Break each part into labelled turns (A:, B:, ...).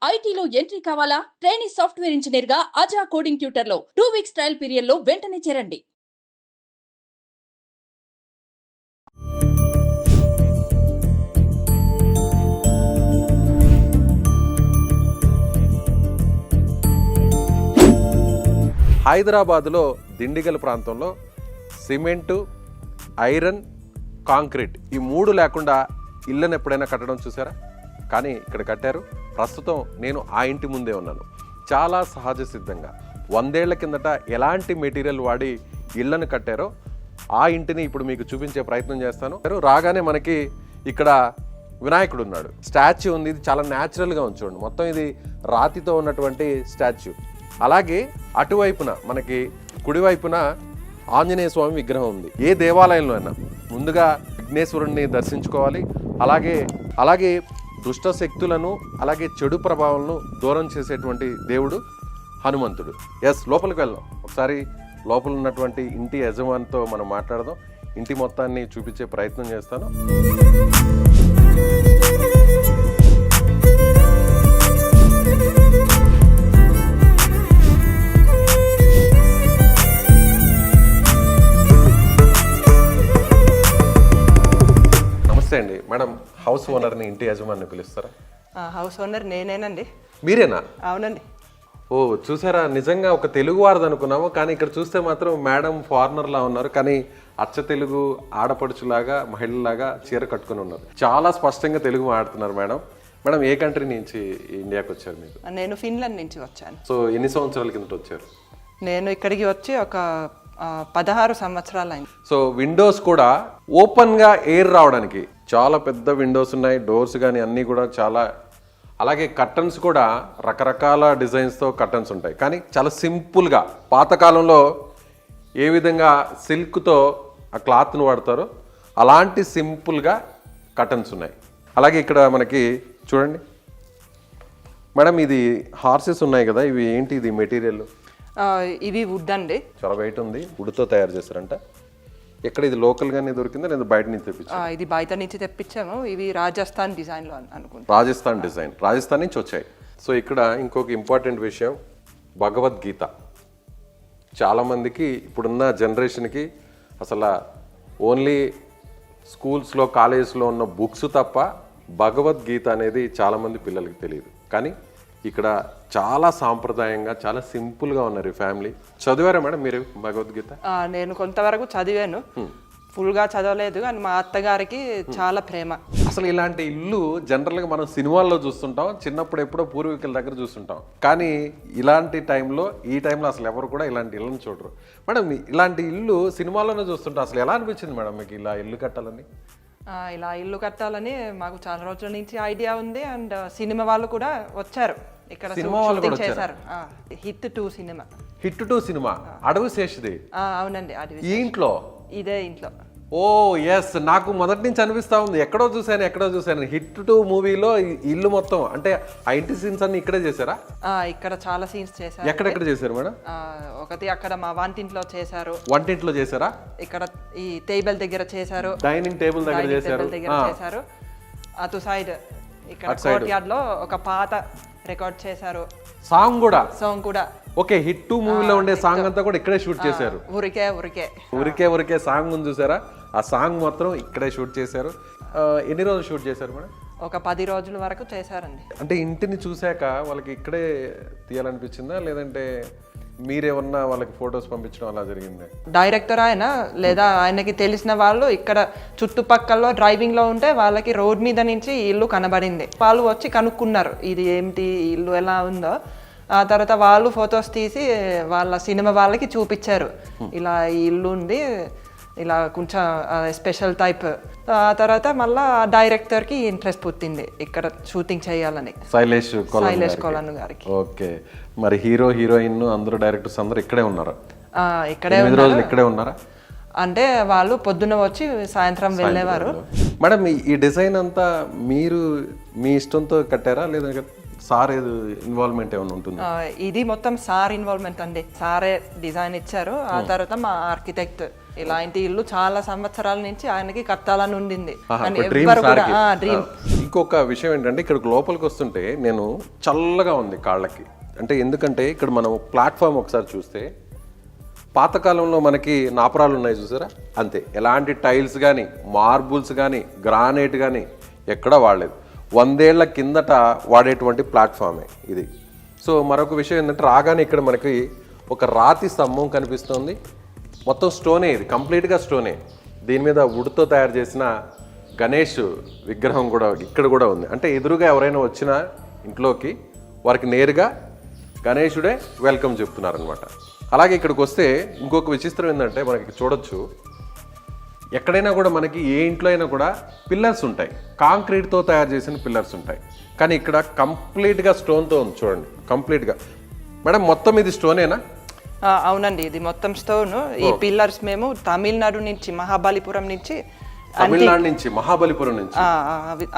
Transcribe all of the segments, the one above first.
A: ఐటీలో ఎంట్రీ కావాలా? Trainee software engineer గా అజా కోడింగ్ ట్యూటర్ లో 2 వీక్స్ ట్రయల్ పీరియడ్ లో వెంటనే చేరండి.
B: హైదరాబాదులో దిండిగల్ ప్రాంతంలో సిమెంటు, ఐరన్, కాంక్రీట్ ఈ మూడు లేకుండా ఇళ్ళని ఎప్పుడైనా కట్టడం చూసారా? కానీ ఇక్కడ కట్టారు. ప్రస్తుతం నేను ఆ ఇంటి ముందే ఉన్నాను. చాలా సహజ సిద్ధంగా 100 ఏళ్ల కిందట ఎలాంటి మెటీరియల్ వాడి ఇళ్ళను కట్టారో ఆ ఇంటిని ఇప్పుడు మీకు చూపించే ప్రయత్నం చేస్తాను. రాగానే మనకి ఇక్కడ వినాయకుడు ఉన్నాడు, స్టాచ్యూ ఉంది. ఇది చాలా న్యాచురల్గా ఉంచండి. మొత్తం ఇది రాతితో ఉన్నటువంటి స్టాచ్యూ. అలాగే అటువైపున మనకి కుడివైపున ఆంజనేయ స్వామి విగ్రహం ఉంది. ఏ దేవాలయంలో అయినా ముందుగా విఘ్నేశ్వరుణ్ణి దర్శించుకోవాలి. అలాగే దుష్ట శక్తులను అలాగే చెడు ప్రభావాలను దూరం చేసేటువంటి దేవుడు హనుమంతుడు. లోపలికి వెళ్దాం. ఒకసారి లోపల ఉన్నటువంటి ఇంటి యజమానితో మనం మాట్లాడదాం. ఇంటి మొత్తాన్ని చూపించే ప్రయత్నం చేస్తాను. అండి మేడం, హౌస్ ఓనర్ని ఇంటి యజమాని పిలుస్తారా?
C: హౌస్ ఓనర్ నేనేనండి.
B: మీరేనా?
C: అవునండి.
B: ఓ చూసారా, నిజంగా ఒక తెలుగు వారిది అనుకున్నాము, కానీ ఇక్కడ చూస్తే మాత్రం మేడం ఫారినర్ లా ఉన్నారు. కానీ అచ్చ తెలుగు ఆడపడుచులాగా మహిళలాగా చీర కట్టుకుని ఉన్నారు. చాలా స్పష్టంగా తెలుగు మాట్లాడుతున్నారు మేడం. మేడం, ఏ కంట్రీ నుంచి ఇండియాకి వచ్చారు మీరు?
C: నేను ఫిన్లాండ్ నుంచి వచ్చాను.
B: సో ఎన్ని సంవత్సరాల కిందట వచ్చారు?
C: నేను ఇక్కడికి వచ్చి ఒక 16 సంవత్సరాలు అయింది.
B: సో విండోస్ కూడా ఓపెన్ గా ఎయిర్ రావడానికి చాలా పెద్ద విండోస్ ఉన్నాయి. డోర్స్ కానీ అన్నీ కూడా చాలా. అలాగే కర్టన్స్ కూడా రకరకాల డిజైన్స్తో కర్టన్స్ ఉంటాయి, కానీ చాలా సింపుల్గా పాతకాలంలో ఏ విధంగా సిల్క్తో ఆ క్లాత్ను వాడతారో అలాంటి సింపుల్గా కర్టన్స్ ఉన్నాయి. అలాగే ఇక్కడ మనకి చూడండి మేడం, ఇది హార్సెస్ ఉన్నాయి కదా, ఇవి ఏంటి? ఇది మెటీరియల్
C: ఇవి వుడ్ అండి.
B: చాలా వెయిట్ ఉంది. వుడ్తో తయారు చేస్తారంట. ఎక్కడ ఇది లోకల్ గానే దొరికిందా లేదా బయట నుంచి తెప్పించా?
C: ఇది బయట నుంచి తెప్పించాము. ఇవి రాజస్థాన్ డిజైన్ లో అనుకుంటా.
B: రాజస్థాన్ డిజైన్, రాజస్థాన్ నుంచి వచ్చాయి. సో ఇక్కడ ఇంకొక ఇంపార్టెంట్ విషయం, భగవద్గీత. చాలామందికి ఇప్పుడున్న జనరేషన్కి అసలు ఓన్లీ స్కూల్స్లో కాలేజెస్లో ఉన్న బుక్స్ తప్ప భగవద్గీత అనేది చాలామంది పిల్లలకి తెలియదు. కానీ ఇక్కడ చాలా సాంప్రదాయంగా చాలా సింపుల్గా ఉన్నారు ఈ ఫ్యామిలీ. చదివారా మేడం మీరు భగవద్గీత?
C: నేను కొంతవరకు చదివాను, ఫుల్గా చదవలేదు. కానీ మా అత్తగారికి చాలా ప్రేమ.
B: అసలు ఇలాంటి ఇల్లు జనరల్గా మనం సినిమాల్లో చూస్తుంటాం, చిన్నప్పుడు ఎప్పుడో పూర్వీకుల దగ్గర చూస్తుంటాం. కానీ ఇలాంటి టైంలో ఈ టైంలో అసలు ఎవరు కూడా ఇలాంటి ఇళ్ళని చూడరు. మేడం, ఇలాంటి ఇల్లు సినిమాల్లోనే చూస్తుంటాం. అసలు ఎలా అనిపించింది మేడం మీకు ఇలా ఇల్లు కట్టాలని?
C: ఇలా ఇల్లు కట్టాలని మాకు చాలా రోజుల నుంచి ఐడియా ఉంది. అండ్ సినిమా వాళ్ళు కూడా వచ్చారు ఇక్కడ, షూటింగ్ చేశారు. Hit 2 cinema.
B: హిట్ 2 సినిమా అడవి శేషుది.
C: అవునండి, అడవి.
B: ఈ ఇంట్లో,
C: ఇదే ఇంట్లో.
B: ఓ ఎస్, నాకు మొదటి నుంచి అనిపిస్తా ఉంది ఎక్కడో చూసాను హిట్ 2 మూవీలో ఇల్లు మొత్తం. అంటే ఆ ఇంటి సీన్స్ అన్ని ఇక్కడే చేశారా?
C: ఇక్కడ చాలా సీన్స్ చేశారు.
B: ఎక్కడెక్కడ చేశారు మేడం?
C: ఒకటి అక్కడ మా వంటింట్లో చేశారు.
B: వంటింట్లో చేశారా?
C: ఇక్కడ ఈ టేబుల్ దగ్గర చేశారు.
B: డైనింగ్ టేబుల్ దగ్గర చేశారు.
C: అటు సైడ్ ఇక్కడ కోర్ట్ యార్డ్ లో ఒక పాత రికార్డ్ చేశారు. సాంగ్ కూడా
B: ఓకే, హిట్ 2 మూవీలో ఉండే సాంగ్ అంతా కూడా ఇక్కడే షూట్ చేశారు. ఊరికే సాంగ్ ఉంది చూసారా? ఆ సాంగ్ మొత్తం ఇక్కడే షూట్ చేశారు. ఎన్ని రోజులు షూట్ చేశారు మేడం?
C: ఒక 10 రోజుల వరకు చేశారండి.
B: అంటే ఇంటిని చూశాక వాళ్ళకి ఇక్కడే తీయాలనిపించిందా, లేదంటే మీరేమన్నా వాళ్ళకి ఫొటోస్ పంపించడం అలా జరిగింది?
C: డైరెక్టర్ ఆయన లేదా ఆయనకి తెలిసిన వాళ్ళు ఇక్కడ చుట్టుపక్కల డ్రైవింగ్ లో ఉంటే వాళ్ళకి రోడ్ మీద నుంచి ఇల్లు కనబడింది. వాళ్ళు వచ్చి కనుక్కున్నారు ఇది ఏమిటి, ఇల్లు ఎలా ఉందో. ఆ తర్వాత వాళ్ళు ఫొటోస్ తీసి వాళ్ళ సినిమా వాళ్ళకి చూపించారు. ఇలా ఈ ఇల్లు ఉంది, ఇలా కొంచెం స్పెషల్ టైప్. ఆ తర్వాత మళ్ళా డైరెక్టర్కి ఇంట్రెస్ట్ పుట్టింది ఇక్కడ షూటింగ్ చేయాలని, శైలేష్ కొలన్ గారికి.
B: ఓకే, మరి హీరో హీరోయిన్ అందరూ డైరెక్టర్స్ అందరూ ఇక్కడే ఉన్నారు? ఇక్కడే ఉన్నారా?
C: అంటే వాళ్ళు పొద్దున్న వచ్చి సాయంత్రం వెళ్ళేవారు.
B: మేడం, ఈ డిజైన్ అంతా మీరు మీ ఇష్టంతో కట్టారా, లేదా సార్ ఇన్వాల్వ్మెంట్ ఏమైనా ఉంటుంది?
C: ఇది మొత్తం సార్ ఇన్వాల్వ్మెంట్ అండి. సారే డిజైన్ ఇచ్చారు. ఆ తర్వాత మా ఆర్కిటెక్ట్ ఇలాంటి ఇల్లు చాలా సంవత్సరాల నుంచి ఆయనకి కట్టాలని ఉండింది. డ్రీమ్.
B: ఇంకొక విషయం ఏంటంటే ఇక్కడ లోపలికి వస్తుంటే నేను చల్లగా ఉంది కాళ్ళకి. అంటే ఎందుకంటే ఇక్కడ మనం ప్లాట్ఫామ్ ఒకసారి చూస్తే పాతకాలంలో మనకి నాపరాలు ఉన్నాయి చూసారా, అంతే. ఎలాంటి టైల్స్ కానీ మార్బుల్స్ కానీ గ్రానైట్ కానీ ఎక్కడా వాడలేదు. 100 ఏళ్ల కిందట వాడేటువంటి ప్లాట్ఫామే ఇది. సో మరొక విషయం ఏంటంటే రాగానే ఇక్కడ మనకి ఒక రాతి స్తంభం కనిపిస్తుంది. మొత్తం స్టోనే, ఇది కంప్లీట్గా స్టోనే. దీని మీద వుడ్తో తయారు చేసిన గణేష్ విగ్రహం కూడా ఇక్కడ కూడా ఉంది. అంటే ఎదురుగా ఎవరైనా వచ్చినా ఇంట్లోకి వారికి నేరుగా గణేశుడే వెల్కమ్ చెప్తున్నారనమాట. అలాగే ఇక్కడికి వస్తే ఇంకొక విచిత్రం ఏంటంటే మనకి చూడొచ్చు, ఎక్కడైనా కూడా మనకి ఏ ఇంట్లో అయినా కూడా పిల్లర్స్ ఉంటాయి, కాంక్రీట్తో తయారు చేసిన పిల్లర్స్ ఉంటాయి. కానీ ఇక్కడ కంప్లీట్గా స్టోన్తో ఉంది చూడండి, కంప్లీట్గా. మేడం మొత్తం ఇది స్టోనేనా?
C: అవునండి, ఇది మొత్తం స్టోన్. ఈ పిల్లర్స్ మేము తమిళనాడు నుంచి, మహాబలిపురం నుంచి,
B: తమిళనాడు నుంచి, మహాబలిపురం నుంచి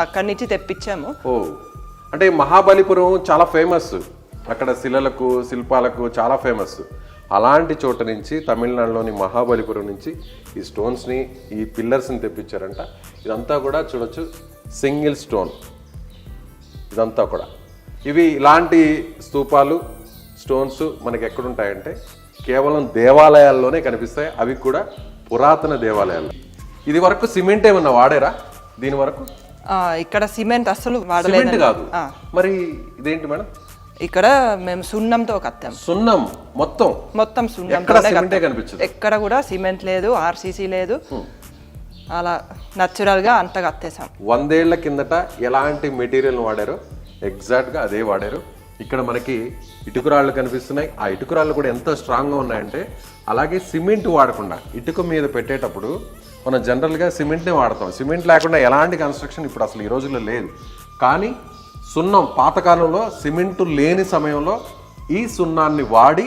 C: అక్కడి నుంచి తెప్పించాము.
B: ఓ, అంటే మహాబలిపురం చాలా ఫేమస్, అక్కడ శిలలకు శిల్పాలకు చాలా ఫేమస్. అలాంటి చోట నుంచి తమిళనాడులోని మహాబలిపురం నుంచి ఈ స్టోన్స్ని, ఈ పిల్లర్స్ని తెప్పించారంట. ఇదంతా కూడా చూడొచ్చు సింగిల్ స్టోన్, ఇదంతా కూడా. ఇవి ఇలాంటి స్తూపాలు స్టోన్స్ మనకి ఎక్కడుంటాయంటే కేవలం దేవాలయాల్లోనే కనిపిస్తాయి, అవి కూడా పురాతన దేవాలయాలు. ఇది వరకు సిమెంట్ ఏమన్నా వాడారా దీని వరకు?
C: ఇక్కడ సిమెంట్ అస్సలు
B: సిమెంట్
C: వాడలేదు
B: కాదు. మరి ఇదేంటి మేడం?
C: ఇక్కడ మేము సున్నంతో కట్టాం.
B: సున్నం మొత్తం
C: మొత్తం సున్నం, ఎక్కడ కూడా సిమెంట్ లేదు, ఆర్సీసీ లేదు. అలా నచురల్ గా అంత కట్టేసాం.
B: 100 ఏళ్ల కిందట ఎలాంటి మెటీరియల్ వాడారో ఎగ్జాక్ట్ గా అదే వాడారు. ఇక్కడ మనకి ఇటుకరాళ్ళు కనిపిస్తున్నాయి. ఆ ఇటుకరాళ్ళు కూడా ఎంత స్ట్రాంగ్ గా ఉన్నాయంటే, అలాగే సిమెంట్ వాడకుండా ఇటుక మీద పెట్టేటప్పుడు మనం జనరల్గా సిమెంట్నే వాడతాం. సిమెంట్ లేకుండా ఎలాంటి కన్స్ట్రక్షన్ ఇప్పుడు అసలు ఈ రోజుల్లో లేదు. కానీ సున్నం, పాతకాలంలో సిమెంటు లేని సమయంలో ఈ సున్నాన్ని వాడి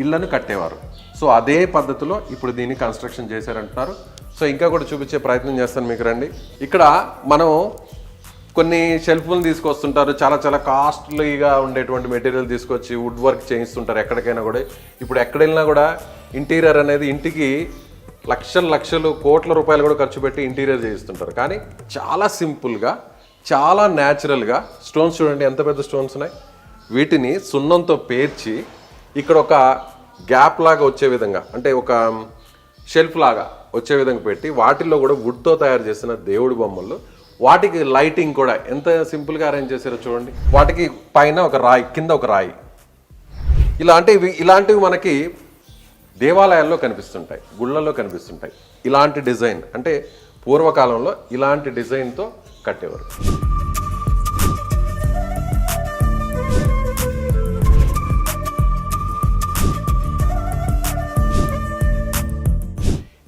B: ఇళ్లను కట్టేవారు. సో అదే పద్ధతిలో ఇప్పుడు దీన్ని కన్స్ట్రక్షన్ చేశారంటున్నారు. సో ఇంకా కూడా చూపించే ప్రయత్నం చేస్తాను మీకు, రండి. ఇక్కడ మనం కొన్ని షెల్ఫ్లను తీసుకొస్తుంటారు, చాలా చాలా కాస్ట్లీగా ఉండేటువంటి మెటీరియల్ తీసుకొచ్చి వుడ్ వర్క్ చేయిస్తుంటారు ఎక్కడికైనా కూడా. ఇప్పుడు ఎక్కడ వెళ్ళినా కూడా ఇంటీరియర్ అనేది ఇంటికి లక్షలు కోట్ల రూపాయలు కూడా ఖర్చు పెట్టి ఇంటీరియర్ చేయిస్తుంటారు. కానీ చాలా సింపుల్గా, చాలా న్యాచురల్గా స్టోన్స్ చూడండి ఎంత పెద్ద స్టోన్స్ ఉన్నాయి. వీటిని సున్నంతో పేర్చి ఇక్కడ ఒక గ్యాప్ లాగా వచ్చే విధంగా, అంటే ఒక షెల్ఫ్ లాగా వచ్చే విధంగా పెట్టి వాటిల్లో కూడా వుడ్తో తయారు చేసిన దేవుడి బొమ్మలు, వాటికి లైటింగ్ కూడా ఎంత సింపుల్గా అరేంజ్ చేశారో చూడండి. వాటికి పైన ఒక రాయి, కింద ఒక రాయి. ఇలాంటివి మనకి దేవాలయాల్లో కనిపిస్తుంటాయి, గుళ్ళల్లో కనిపిస్తుంటాయి. ఇలాంటి డిజైన్ అంటే పూర్వకాలంలో ఇలాంటి డిజైన్తో కట్టేవారు.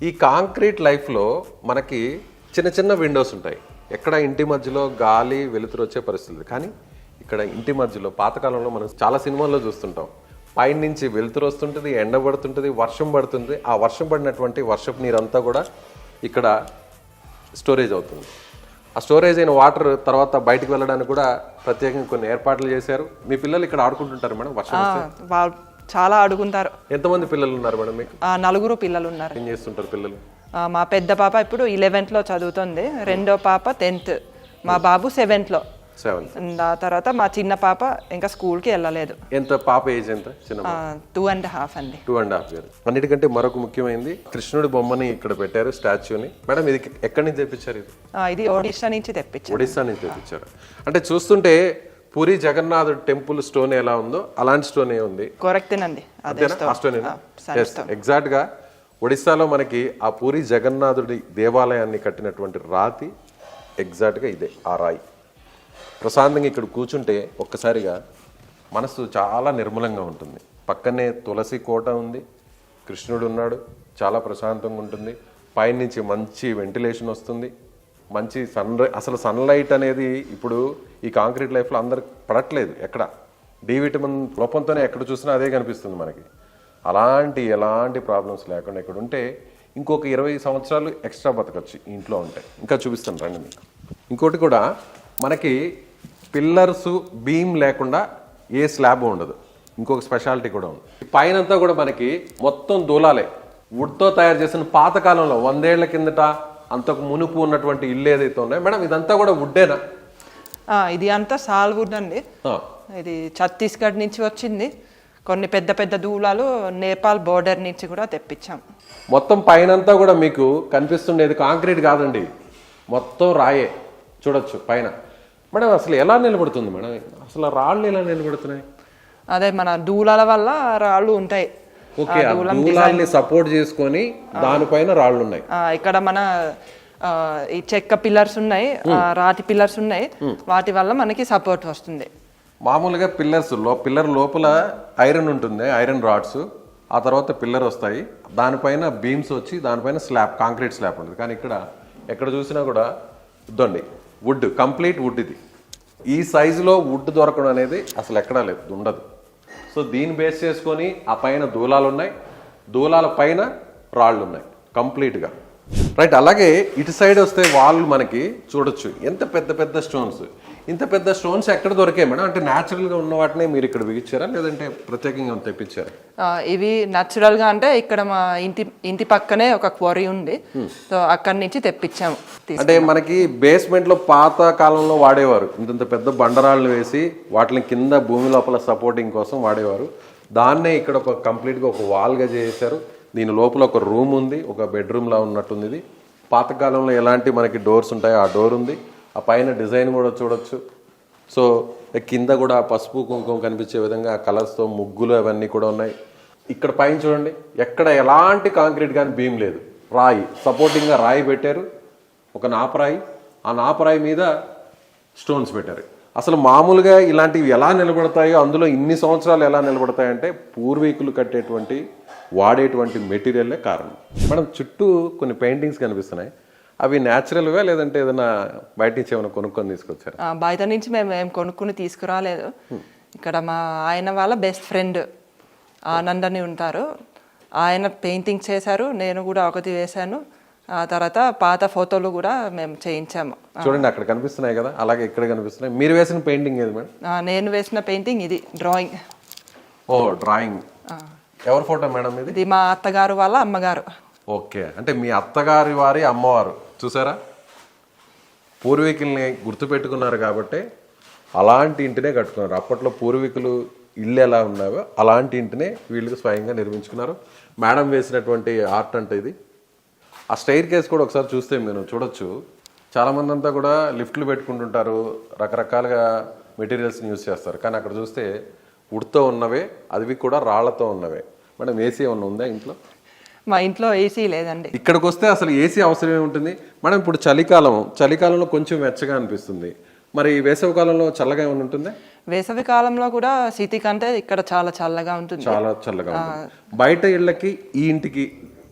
B: ఈ కాంక్రీట్ లైఫ్లో మనకి చిన్న చిన్న విండోస్ ఉంటాయి. ఎక్కడ ఇంటి మధ్యలో గాలి వెలుతురు వచ్చే పరిస్థితి. కానీ ఇక్కడ ఇంటి మధ్యలో పాతకాలంలో మనం చాలా సినిమాల్లో చూస్తుంటాం, పైన నుంచి వెలుతురు వస్తుంటుంది, ఎండ పడుతుంటుంది, వర్షం పడుతుంది. ఆ వర్షం పడినటువంటి వర్షపు నీరంతా కూడా ఇక్కడ స్టోరేజ్ అవుతుంది. ఆ స్టోరేజ్ అయిన వాటర్ తర్వాత బయటకు వెళ్ళడానికి కూడా ప్రత్యేకంగా కొన్ని ఏర్పాట్లు చేశారు. మీ పిల్లలు ఇక్కడ ఆడుకుంటుంటారు మేడం వర్షం వస్తే?
C: చాలా ఆడుకుంటారు.
B: ఎంతమంది పిల్లలు ఉన్నారు మేడం మీకు?
C: 4 పిల్లలు ఉన్నారు.
B: ఏం చేస్తుంటారు పిల్లలు?
C: మా పెద్ద పాప ఇప్పుడు 11th చదువుతుంది, రెండో పాప 10th, మా బాబు 7th. ఆ తర్వాత మా చిన్న పాప ఇంకా స్కూల్కి వెళ్ళలేదు.
B: ఎంత పాప ఏజ్ ఎంత? చిన్న
C: 2.5 అండి.
B: 2.5 years. అన్నిటికంటే మరొక ముఖ్యమైనది కృష్ణుడి బొమ్మని ఇక్కడ పెట్టారు, స్టాచ్యూని. మేడం ఇది ఎక్కడి నుంచి తెప్పించారు?
C: ఇది ఒడిశా నుంచి తెప్పించారు.
B: ఒడిశా నుంచి తెప్పించారు. అంటే చూస్తుంటే పూరి జగన్నాథుడు టెంపుల్ స్టోన్ ఎలా ఉందో అలాంటి స్టోనే ఉంది.
C: కరెక్టేనండి,
B: ఎగ్జాక్ట్ గా ఒడిశాలో మనకి ఆ పూరి జగన్నాథుడి దేవాలయాన్ని కట్టినటువంటి రాతి ఎగ్జాక్ట్ గా ఇదే, ఆ రాయి. ప్రశాంతంగా ఇక్కడ కూర్చుంటే ఒక్కసారిగా మనసు చాలా నిర్మలంగా ఉంటుంది. పక్కనే తులసి కోట ఉంది, కృష్ణుడు ఉన్నాడు, చాలా ప్రశాంతంగా ఉంటుంది. పైనుంచి మంచి వెంటిలేషన్ వస్తుంది, మంచి అసలు సన్లైట్ అనేది ఇప్పుడు ఈ కాంక్రీట్ లైఫ్లో అందరికి పడట్లేదు. ఎక్కడ డి విటమిన్ లోపంతోనే ఎక్కడ చూసినా అదే కనిపిస్తుంది మనకి. ఎలాంటి ప్రాబ్లమ్స్ లేకుండా ఇక్కడ ఉంటే ఇంకొక 20 సంవత్సరాలు ఎక్స్ట్రా బతకచ్చు ఇంట్లో ఉంటాయి. ఇంకా చూపిస్తాను రండి మీకు. ఇంకోటి కూడా మనకి పిల్లర్స్ బీమ్ లేకుండా ఏ స్లాబ్ ఉండదు. ఇంకొక స్పెషాలిటీ కూడా ఉంది. పైనంతా కూడా మనకి మొత్తం దూలాలే, వుడ్తో తయారు చేసిన పాతకాలంలో 100 ఏళ్ల కిందట అంతకు మునుపు ఉన్నటువంటి ఇల్లు ఏదైతే ఉన్నాయో మేడం ఇదంతా కూడా వుడ్డేనా?
C: ఇది అంతా సాల్వుడ్ అండి. ఇది ఛత్తీస్గఢ్ నుంచి వచ్చింది. కొన్ని పెద్ద పెద్ద దూలాలు నేపాల్ బోర్డర్ నుంచి కూడా తెప్పించాం.
B: మొత్తం పైనంతా కూడా మీకు కనిపిస్తుండేది కాంక్రీట్ కాదండి, మొత్తం రాయే. చూడొచ్చు పైన. మేడం అసలు ఎలా నిలబడుతుంది మేడం? అసలు రాళ్ళు ఎలా నిలబడుతున్నాయి?
C: అదే మన దూలాల వల్ల రాళ్ళు ఉంటాయి.
B: ఓకే, దూలాల్ని సపోర్ట్ చేసుకొని దానిపైన రాళ్ళు ఉన్నాయి.
C: ఇక్కడ మన ఈ చెక్క పిల్లర్స్ ఉన్నాయి, రాతి పిల్లర్స్ ఉన్నాయి, వాటి వల్ల మనకి సపోర్ట్ వస్తుంది.
B: మామూలుగా పిల్లర్ లోపల ఐరన్ ఉంటుంది, ఐరన్ రాడ్స్. ఆ తర్వాత పిల్లర్ వస్తాయి, దానిపైన బీమ్స్ వచ్చి దానిపైన స్లాబ్, కాంక్రీట్ స్లాబ్ ఉంటుంది. కానీ ఇక్కడ ఎక్కడ చూసినా కూడా ఇద్దండి వుడ్, కంప్లీట్ వుడ్. ఇది ఈ సైజులో వుడ్ దొరకడం అనేది అసలు ఎక్కడా లేదు, ఉండదు. సో దీన్ని బేస్ చేసుకొని ఆ పైన దూలాలు ఉన్నాయి, దూలాల పైన రాళ్ళు ఉన్నాయి కంప్లీట్గా. రైట్. అలాగే ఇటు సైడ్ వస్తే వాళ్ళు మనకి చూడొచ్చు ఎంత పెద్ద పెద్ద స్టోన్స్. ఇంత పెద్ద స్టోన్స్ ఎక్కడ దొరికాయి మేడం? అంటే న్యాచురల్గా ఉన్న వాటినే మీరు ఇక్కడ బిగించారా, లేదంటే ప్రత్యేకంగా తెప్పించారా?
C: ఇవి న్యాచురల్గా అంటే ఇక్కడ మా ఇంటి పక్కనే ఒక క్వారీ ఉంది, సో అక్కడి నుంచి తెప్పించాము.
B: అంటే మనకి బేస్మెంట్లో పాత కాలంలో వాడేవారు, ఇంత పెద్ద బండరాళ్ళు వేసి వాటిని కింద భూమి లోపల సపోర్టింగ్ కోసం వాడేవారు. దాన్నే ఇక్కడ ఒక కంప్లీట్గా ఒక వాల్గా చేశారు. దీని లోపల ఒక రూమ్ ఉంది, ఒక బెడ్రూమ్లా ఉన్నట్టుంది. ఇది పాతకాలంలో ఎలాంటి మనకి డోర్స్ ఉంటాయో ఆ డోర్ ఉంది. ఆ పైన డిజైన్ కూడా చూడొచ్చు. సో కింద కూడా పసుపు కుంకుమ కనిపించే విధంగా కలర్స్తో ముగ్గులు అవన్నీ కూడా ఉన్నాయి. ఇక్కడ పైన చూడండి, ఎక్కడ ఎలాంటి కాంక్రీట్ కానీ బీమ్ లేదు, రాయి సపోర్టింగ్గా రాయి పెట్టారు, ఒక నాపరాయి. ఆ నాపరాయి మీద స్టోన్స్ పెట్టారు. అసలు మామూలుగా ఇలాంటివి ఎలా నిలబడతాయో, అందులో ఇన్ని సంవత్సరాలు ఎలా నిలబడతాయంటే పూర్వీకులు కట్టేటువంటి వాడేటువంటి మెటీరియల్లే కారణం. మనం చుట్టూ కొన్ని పెయింటింగ్స్ కనిపిస్తున్నాయి, అవి న్యాచురల్గా లేదంటే ఏదైనా బయట నుంచి ఏమైనా కొనుక్కొని తీసుకొచ్చారు?
C: బయట నుంచి మేము ఏం కొనుక్కుని తీసుకురాలేదు. ఇక్కడ మా ఆయన వాళ్ళ బెస్ట్ ఫ్రెండ్ ఆనంద్ అని ఉంటారు, ఆయన పెయింటింగ్ చేశారు, నేను కూడా ఒకటి వేశాను. ఆ తర్వాత పాత ఫోటోలు కూడా మేము చేయించాము.
B: చూడండి అక్కడ కనిపిస్తున్నాయి కదా, అలాగే ఇక్కడ కనిపిస్తున్నాయి. మీరు వేసిన పెయింటింగ్ ఏది మేడం?
C: నేను వేసిన పెయింటింగ్ ఇది డ్రాయింగ్.
B: ఓ డ్రాయింగ్. ఎవరి ఫోటో మేడం ఇది?
C: ఇది మా అత్తగారు వాళ్ళ అమ్మగారు.
B: ఓకే, అంటే మీ అత్తగారి వారి అమ్మవారు. చూసారా, పూర్వీకుల్ని గుర్తుపెట్టుకున్నారు కాబట్టి అలాంటి ఇంటినే కట్టుకున్నారు. అప్పట్లో పూర్వీకులు ఇల్లు ఎలా ఉన్నావో అలాంటి ఇంటినే వీళ్ళకి స్వయంగా నిర్మించుకున్నారు. మేడం వేసినటువంటి ఆర్ట్ అంటే ఇది. ఆ స్టైర్ కేస్ కూడా ఒకసారి చూస్తే మీరు చూడొచ్చు. చాలామంది అంతా కూడా లిఫ్ట్లు పెట్టుకుంటుంటారు, రకరకాలుగా మెటీరియల్స్ని యూజ్ చేస్తారు. కానీ అక్కడ చూస్తే వుడ్తో ఉన్నవే, అవి కూడా రాళ్లతో ఉన్నవే. మేడం ఏసీ ఏమన్నా ఉందా ఇంట్లో?
C: మా ఇంట్లో ఏసీ లేదండి.
B: ఇక్కడికి వస్తే అసలు ఏసీ అవసరం ఏముంటుంది మేడం? ఇప్పుడు చలికాలంలో కొంచెం వెచ్చగా అనిపిస్తుంది, మరి వేసవి కాలంలో చల్లగా ఏమైనా ఉంటుందా?
C: వేసవి కాలంలో కూడా సిటీ కంటే ఇక్కడ చాలా చల్లగా ఉంటుంది.
B: చాలా చల్లగా ఉంటుంది. బయట ఇళ్ళకి ఈ ఇంటికి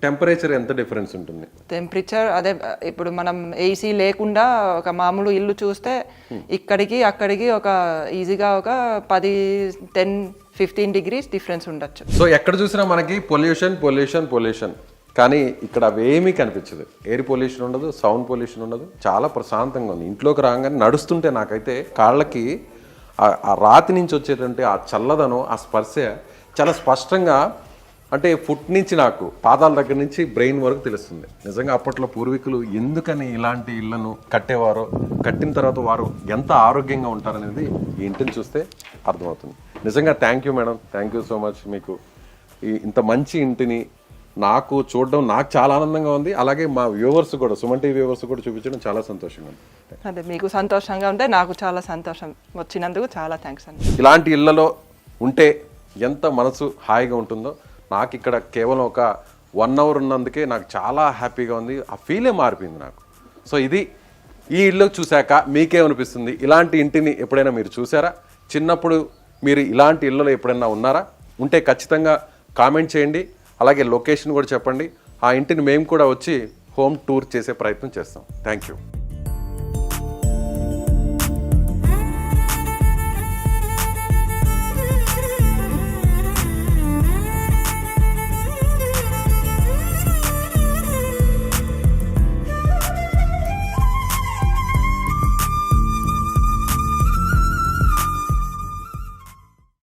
B: టెంపరేచర్ ఎంత డిఫరెన్స్ ఉంటుంది?
C: టెంపరేచర్ అదే, ఇప్పుడు మనం ఏసీ లేకుండా ఒక మామూలు ఇల్లు చూస్తే ఇక్కడికి అక్కడికి ఒక ఈజీగా ఒక 10-15 డిగ్రీస్ డిఫరెన్స్ ఉండొచ్చు.
B: సో ఎక్కడ చూసినా మనకి పొల్యూషన్, కానీ ఇక్కడ అవేమీ కనిపించదు. ఎయిర్ పొల్యూషన్ ఉండదు, సౌండ్ పొల్యూషన్ ఉండదు, చాలా ప్రశాంతంగా ఉంది. ఇంట్లోకి రాగానే నడుస్తుంటే నాకైతే కాళ్ళకి ఆ రాతి నుంచి వచ్చేటువంటి ఆ చల్లదనం, ఆ స్పర్శ చాలా స్పష్టంగా, అంటే ఫుట్ నుంచి నాకు పాదాల దగ్గర నుంచి బ్రెయిన్ వరకు తెలుస్తుంది. నిజంగా అప్పట్లో పూర్వీకులు ఎందుకని ఇలాంటి ఇళ్లను కట్టేవారో, కట్టిన తర్వాత వారు ఎంత ఆరోగ్యంగా ఉంటారనేది ఈ ఇంటిని చూస్తే అర్థమవుతుంది. నిజంగా thank you madam, thank you so much. మీకు ఇంత మంచి ఇంటిని నాకు చూడడం నాకు చాలా ఆనందంగా ఉంది. అలాగే మా వ్యూవర్స్ కూడా, సుమన్ టీవీ వ్యూవర్స్ కూడా చూపించడం చాలా సంతోషంగా ఉంది.
C: అదే మీకు సంతోషంగా ఉంటే నాకు చాలా సంతోషం. వచ్చినందుకు చాలా థ్యాంక్స్ అండి.
B: ఇలాంటి ఇళ్లలో ఉంటే ఎంత మనసు హాయిగా ఉంటుందో, నాకు ఇక్కడ కేవలం ఒక 1 అవర్ ఉన్నందుకే నాకు చాలా హ్యాపీగా ఉంది. ఆ ఫీలే మారిపోయింది నాకు. సో ఇది ఈ ఇల్లు చూశాక మీకేమనిపిస్తుంది? ఇలాంటి ఇంటిని ఎప్పుడైనా మీరు చూసారా? చిన్నప్పుడు మీరు ఇలాంటి ఇళ్ళలో ఎప్పుడైనా ఉన్నారా? ఉంటే ఖచ్చితంగా కామెంట్ చేయండి. అలాగే లొకేషన్ కూడా చెప్పండి. ఆ ఇంటిని మేము కూడా వచ్చి హోమ్ టూర్ చేసే ప్రయత్నం చేస్తాం. Thank you.